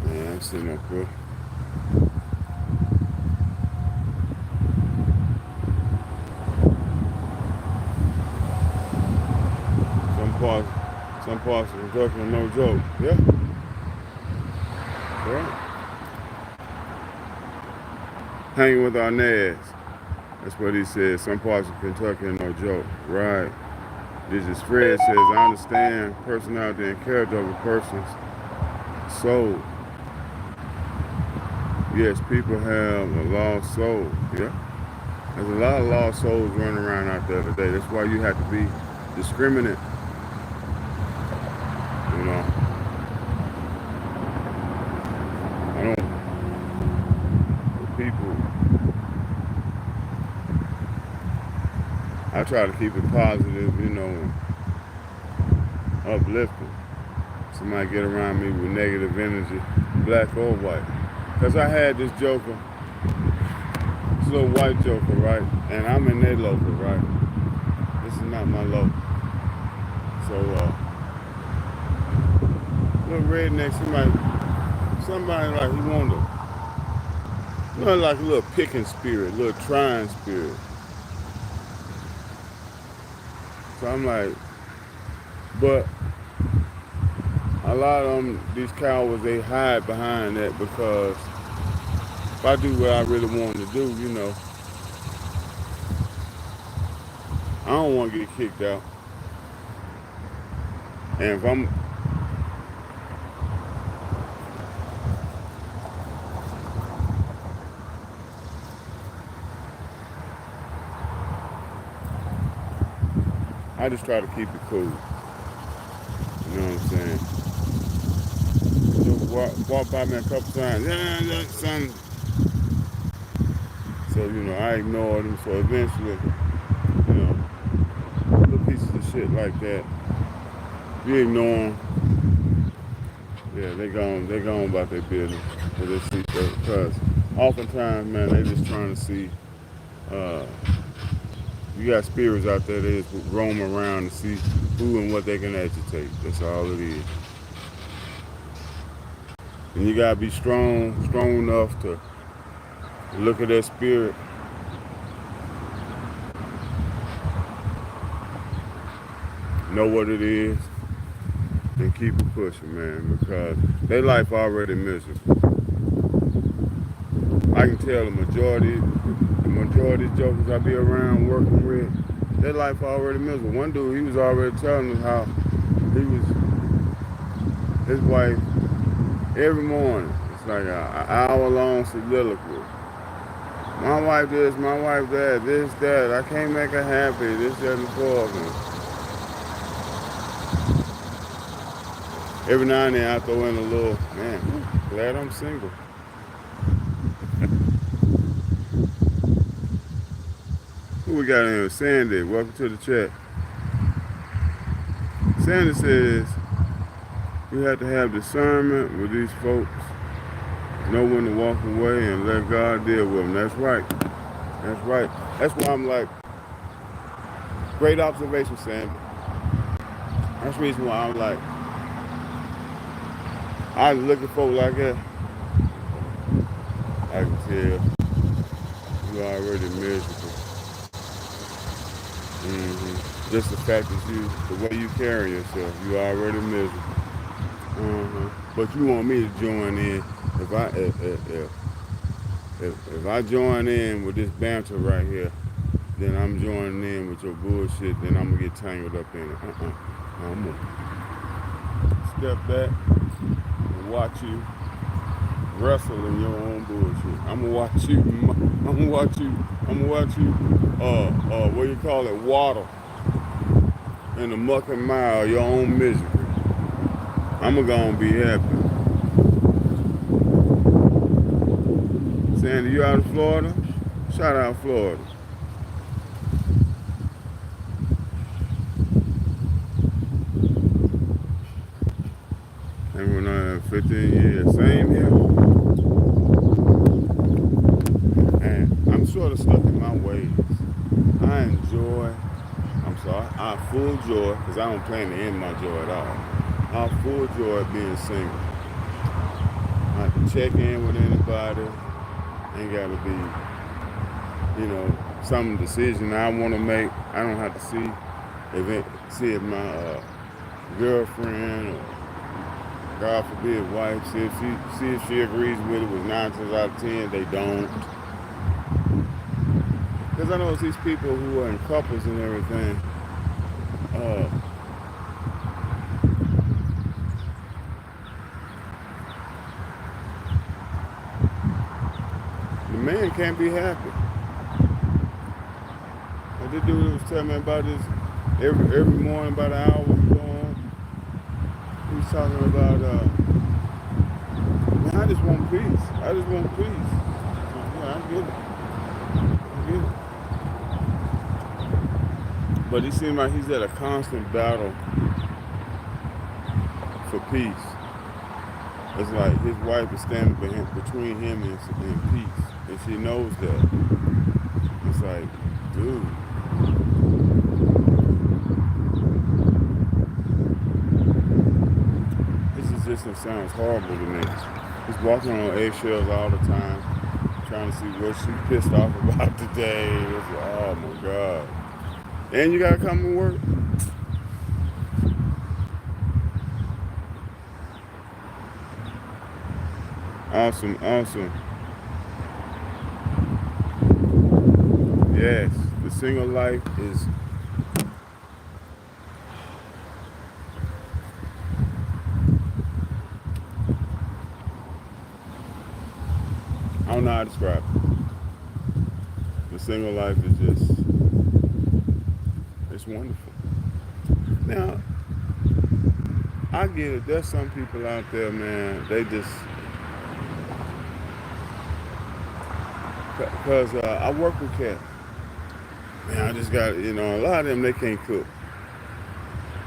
Man, I'm sitting up here. Some parts of Kentucky are no joke. Yeah. Right. Hanging with our nads. That's what he said. Some parts of Kentucky are no joke. Right. This is Fred says, I understand personality and character of a person's soul. Yes, people have a lost soul. Yeah. There's a lot of lost souls running around out there today. That's why you have to be discriminate. You know. I don't people I try to keep it positive, you know, uplifting. Somebody get around me with negative energy, black or white. Because I had this joker, this little white joker, right? And I'm in their local, right? This is not my local. So, little redneck, somebody like he wanted, you know, like a little picking spirit, a little trying spirit. So I'm like, but a lot of them, these cowards, they hide behind that because if I do what I really want to do, you know, I don't want to get kicked out. And if I just try to keep it cool. You know what I'm saying? So walk by me a couple times. Yeah, son. So, you know, I ignored them. So eventually, you know, little pieces of shit like that, you ignore them. Yeah, they gone about their business. Because oftentimes, man, they just trying to see, you got spirits out there that just roam around to see who and what they can agitate. That's all it is. And you gotta be strong enough to look at that spirit, know what it is, and keep it pushing, man, because their life already miserable. I can tell the majority of jokers I be around working with, their life already miserable. One dude, he was already telling us how his wife, every morning, it's like an hour-long soliloquy. My wife this, my wife that, this, that, I can't make her happy, this, that, and the fourth. Every now and then I throw in a little, man, glad I'm single. Who we got in here? Sandy, welcome to the chat. Sandy says, you have to have discernment with these folks, know when to walk away and let God deal with them. That's right. That's right. That's why I'm like, great observation, Sandy. That's the reason why I'm like, I look at folks like that, I can tell you already miserable. Just the fact that the way you carry yourself, you already miserable. But you want me to join in? If I if I join in with this banter right here, then I'm joining in with your bullshit. Then I'm gonna get tangled up in it. I'm gonna step back and watch you wrestle in your own bullshit. I'm gonna watch you. I'm gonna watch you. I'm gonna watch you. What do you call it? Waddle in the muck and mire of your own misery. I'm gonna be happy. Sandy, you out of Florida? Shout out Florida. And when I 15 years, same here. And I'm sort of stuck in my ways. I full joy, because I don't plan to end my joy at all. I full joy of being single. I can check in with anybody. Ain't gotta be, some decision I want to make. I don't have to see if my girlfriend or God forbid wife, see if she agrees with it with 9 times out of 10. They don't. Because I know these people who are in couples and everything. The man can't be happy. Like this dude was telling me about this every morning, about an hour ago on. He was talking about, man, I just want peace. I just want peace. Yeah, I get it. But he seemed like he's at a constant battle for peace. It's like his wife is standing between him and peace. And she knows that. It's like, dude. This existence sounds horrible to me. He's walking on eggshells all the time, trying to see what she's pissed off about today. It's like, oh my God. And you gotta come to work? Awesome. Yes, the single life is I don't know how to describe it. The single life is just it's wonderful. Now, I get it. There's some people out there, man, they just because I work with cats. Man, I just got a lot of them they can't cook.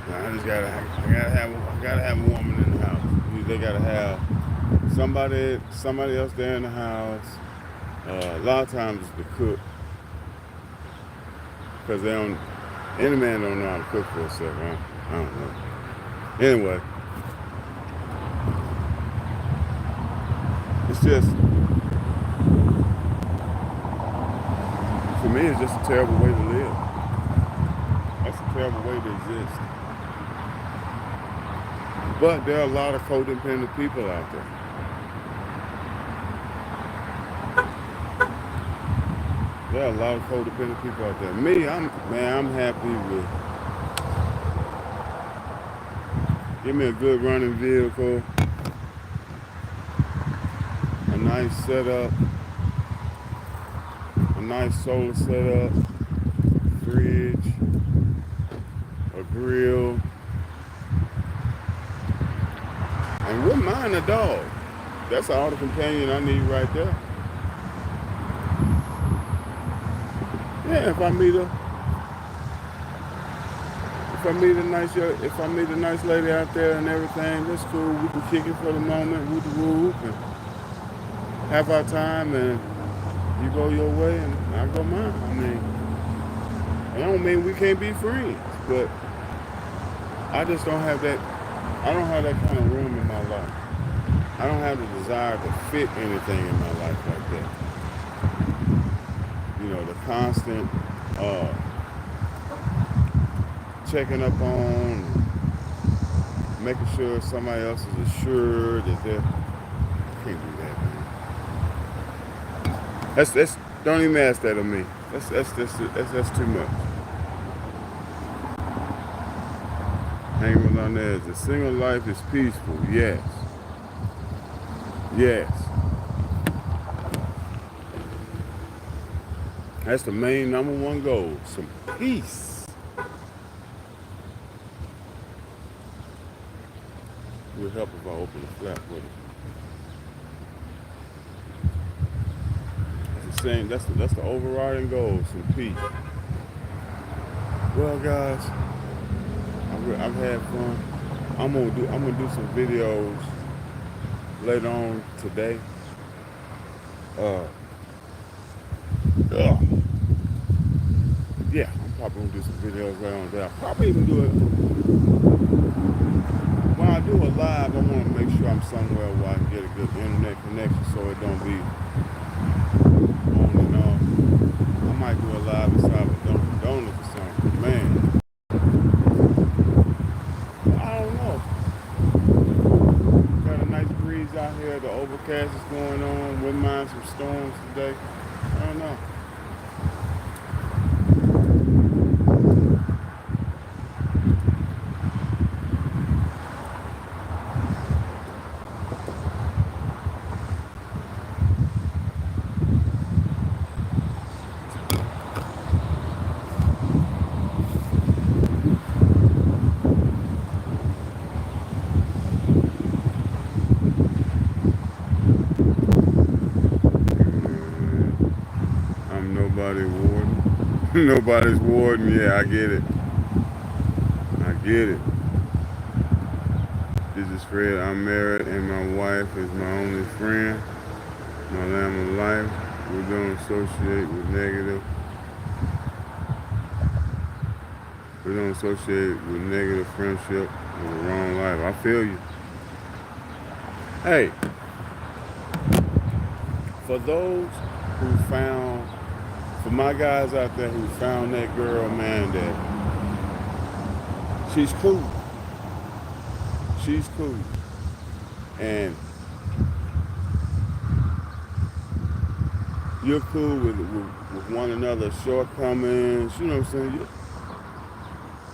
I gotta have a woman in the house. They gotta have somebody else there in the house. A lot of times it's the cook, because any man don't know how to cook for himself. I don't know. Anyway, it's just for me, it's just a terrible way to live. That's a terrible way to exist. But there are a lot of codependent people out there. There are a lot of codependent people out there. Me, I'm happy with. Give me a good running vehicle, a nice setup, a nice solar setup, fridge, a grill, and wouldn't mind a dog. That's all the companion I need right there. Yeah, if I meet a nice lady out there and everything, that's cool. We can kick it for the moment, whoop the whoop, and have our time, and you go your way and I go mine. I mean, I don't mean we can't be friends, but I just don't have that. I don't have that kind of room in my life. I don't have the desire to fit anything in my life like that. The constant checking up on, making sure somebody else is assured that they're. I can't do that, man. That's don't even ask that of me. That's too much. Hanging on there is the single life is peaceful. Yes. Yes. That's the main number one goal. Some peace. It would help if I open the flap with it. That's the same. That's the overriding goal. Some peace. Well, guys, I've had fun. I'm gonna do some videos later on today. Uh, yeah, I'm probably gonna do some videos later on today. I'll probably even do it when I do a live. I want to make sure I'm somewhere where I can get a good internet connection, so it don't be on and off. I might do a live inside of Dunkin' Donuts or something. Man, I don't know. Got a nice breeze out here. The overcast is going on. Wouldn't mind some storms today. I don't know. I'm nobody warden. Nobody's warden. Yeah, I get it. I get it. This is Fred. I'm married and my wife is my only friend, my lamb of life. We don't associate with negative. We don't associate with negative friendship or the wrong life. I feel you. Hey, for those who found, for my guys out there who found that girl, man, that she's cool. She's cool. And you're cool with one another's shortcomings, you know what I'm saying?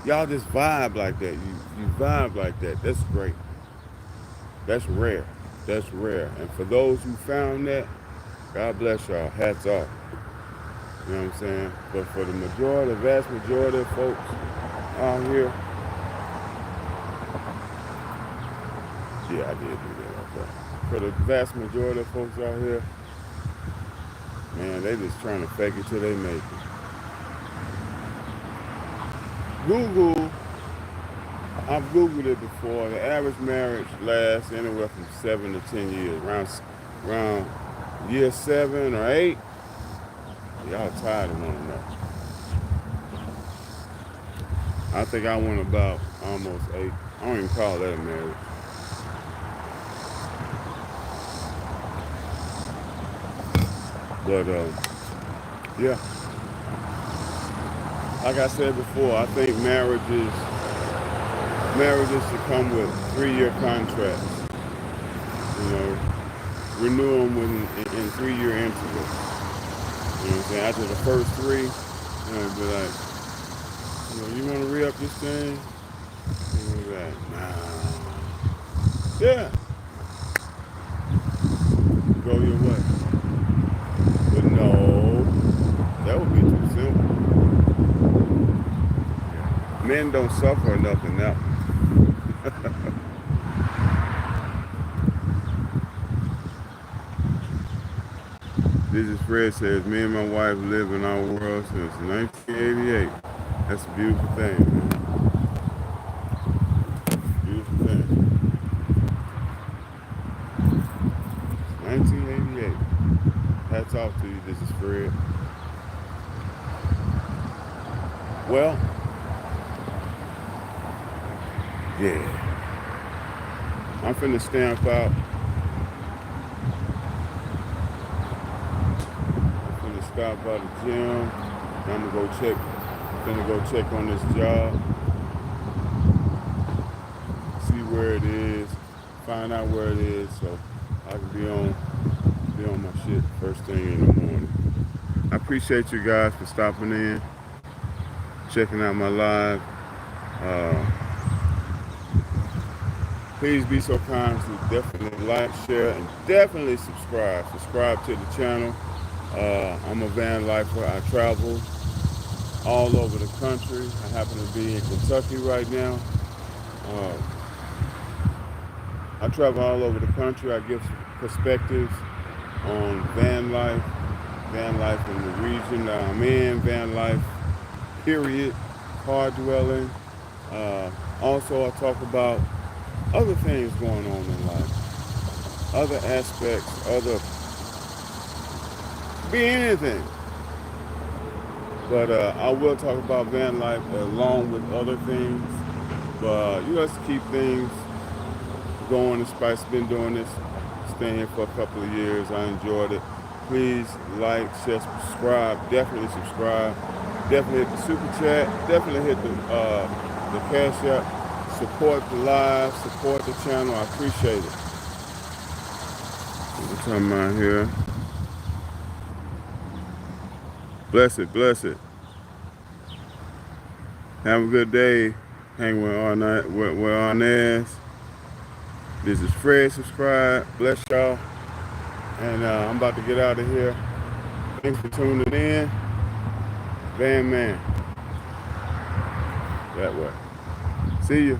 Y'all just vibe like that. You vibe like that. That's great. That's rare. That's rare. And for those who found that, God bless y'all. Hats off. You know what I'm saying? But for the majority, the vast majority of folks out here, yeah, I did do that right there. For the vast majority of folks out here, man, they just trying to fake it till they make it. Google, I've Googled it before. The average marriage lasts anywhere from 7 to 10 years. Around year 7 or 8, y'all tired of one another. I think I went about almost 8. I don't even call that a marriage. But yeah, like I said before, I think marriages should come with 3-year contracts. You know, renew them in 3-year intervals. You know what I'm saying? After the first 3, you know, be like, you want to re-up this thing? And be like, nah. Yeah. Go your way. But no, that would be too simple. Men don't suffer enough in that one. This is Fred says, me and my wife live in our world since 1988. That's a beautiful thing, man. Beautiful thing. 1988. Hats off to you. This is Fred. Well, yeah. I'm finna stamp out. I'm finna stop by the gym. I'm finna go check on this job. See where find out where it is so I can be on my shit first thing in the morning. I appreciate you guys for stopping in, checking out my live. Uh, Please be so kind to definitely like, share, and definitely subscribe. Subscribe to the channel. I'm a van lifer. I travel all over the country. I happen to be in Kentucky right now. Uh, I travel all over the country. I give perspectives on van life in the region that I'm in, van life, period, car dwelling. Also, I talk about other things going on in life, other aspects, be anything. But I will talk about van life along with other things. But you have to keep things going. The Spice been doing this, staying here for a couple of years. I enjoyed it. Please like, share, subscribe. Definitely subscribe. Definitely hit the super chat. Definitely hit the cash app. Support the live. Support the channel. I appreciate it. What we're talking about here. Bless it. Bless it. Have a good day. Hang with Arnaz. This is Fred. Subscribe. Bless y'all. And I'm about to get out of here. Thanks for tuning in. VanMan. That way. See you.